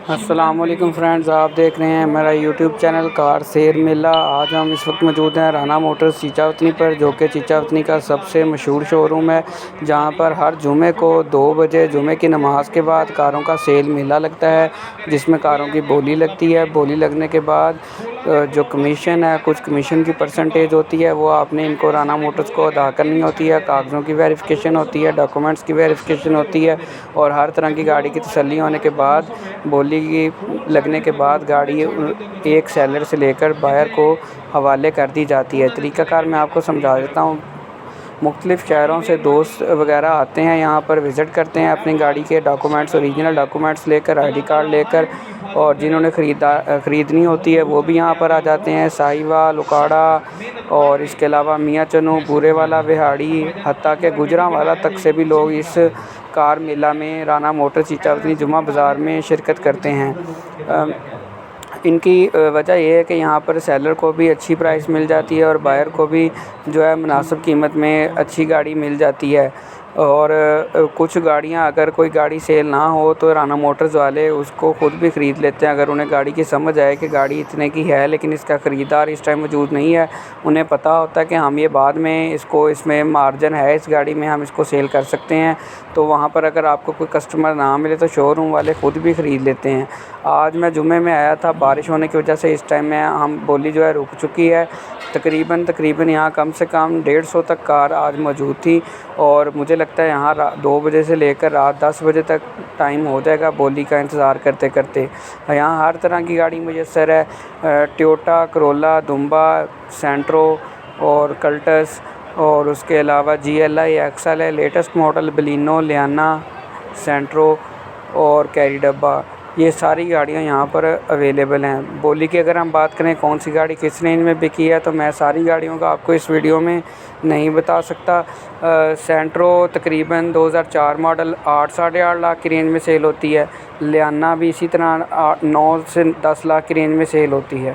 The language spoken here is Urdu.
السلام علیکم فرینڈز، آپ دیکھ رہے ہیں میرا یوٹیوب چینل کار سیر میلہ۔ آج ہم اس وقت موجود ہیں رانا موٹرز چیچا وطنی پر، جو کہ چیچا وطنی کا سب سے مشہور شو روم ہے، جہاں پر ہر جمعے کو 2 بجے جمعے کی نماز کے بعد کاروں کا سیل میلہ لگتا ہے، جس میں کاروں کی بولی لگتی ہے۔ بولی لگنے کے بعد جو کمیشن ہے، کچھ کمیشن کی پرسنٹیج ہوتی ہے، وہ آپ نے ان کو رانا موٹرز کو ادا کرنی ہوتی ہے۔ کاغذوں کی ویریفیکیشن ہوتی ہے، ڈاکومنٹس کی ویریفیکیشن ہوتی ہے، اور ہر طرح کی گاڑی کی تسلی ہونے کے بعد، بولی کی لگنے کے بعد گاڑی ایک سیلر سے لے کر بائر کو حوالے کر دی جاتی ہے۔ طریقہ کار میں آپ کو سمجھا دیتا ہوں۔ مختلف شہروں سے دوست وغیرہ آتے ہیں، یہاں پر وزٹ کرتے ہیں اپنی گاڑی کے ڈاکومنٹس، اوریجنل ڈاکومنٹس لے کر، آئی ڈی کارڈ لے کر، اور جنہوں نے خریدنی ہوتی ہے وہ بھی یہاں پر آ جاتے ہیں۔ ساہیوال، اکاڑا، اور اس کے علاوہ میاں چنو، بورے والا، وہاڑی، حتیٰ کہ گجرانوالا تک سے بھی لوگ اس کار میلہ میں رانا موٹرز چیچا وطنی جمعہ بازار میں شرکت کرتے ہیں۔ ان کی وجہ یہ ہے کہ یہاں پر سیلر کو بھی اچھی پرائس مل جاتی ہے، اور بائر کو بھی جو ہے مناسب قیمت میں اچھی گاڑی مل جاتی ہے۔ اور کچھ گاڑیاں، اگر کوئی گاڑی سیل نہ ہو تو رانا موٹرز والے اس کو خود بھی خرید لیتے ہیں، اگر انہیں گاڑی کی سمجھ آئے کہ گاڑی اتنے کی ہے لیکن اس کا خریدار اس ٹائم موجود نہیں ہے۔ انہیں پتہ ہوتا ہے کہ ہم یہ بعد میں اس میں مارجن ہے، اس گاڑی میں ہم اس کو سیل کر سکتے ہیں، تو وہاں پر اگر آپ کو کوئی کسٹمر نہ ملے تو شو روم والے خود بھی خرید لیتے ہیں۔ آج میں جمعے میں آیا تھا، بارش ہونے کی وجہ سے اس ٹائم میں ہم بولی جو ہے رک چکی ہے۔ تقریباً یہاں کم سے کم 150 تک کار آج موجود تھی، اور مجھے لگتا ہے یہاں 2 بجے سے لے کر رات 10 بجے تک ٹائم ہو جائے گا بولی کا انتظار کرتے کرتے۔ یہاں ہر طرح کی گاڑی میسر ہے، ٹویوٹا کرولا، دمبا، سینٹرو اور کلٹس، اور اس کے علاوہ GLI ایکسل ہے، latest model Baleno, Liana, Santro اور کیری ڈبا، یہ ساری گاڑیاں یہاں پر اویلیبل ہیں۔ بولی کی اگر ہم بات کریں کون سی گاڑی کس رینج میں بکی ہے، تو میں ساری گاڑیوں کا آپ کو اس ویڈیو میں نہیں بتا سکتا۔ سینٹرو تقریباً 2004 ماڈل 8 ساڑھے 8 لاکھ کی رینج میں سیل ہوتی ہے۔ لیانا بھی اسی طرح 9 سے 10 لاکھ کی رینج میں سیل ہوتی ہے۔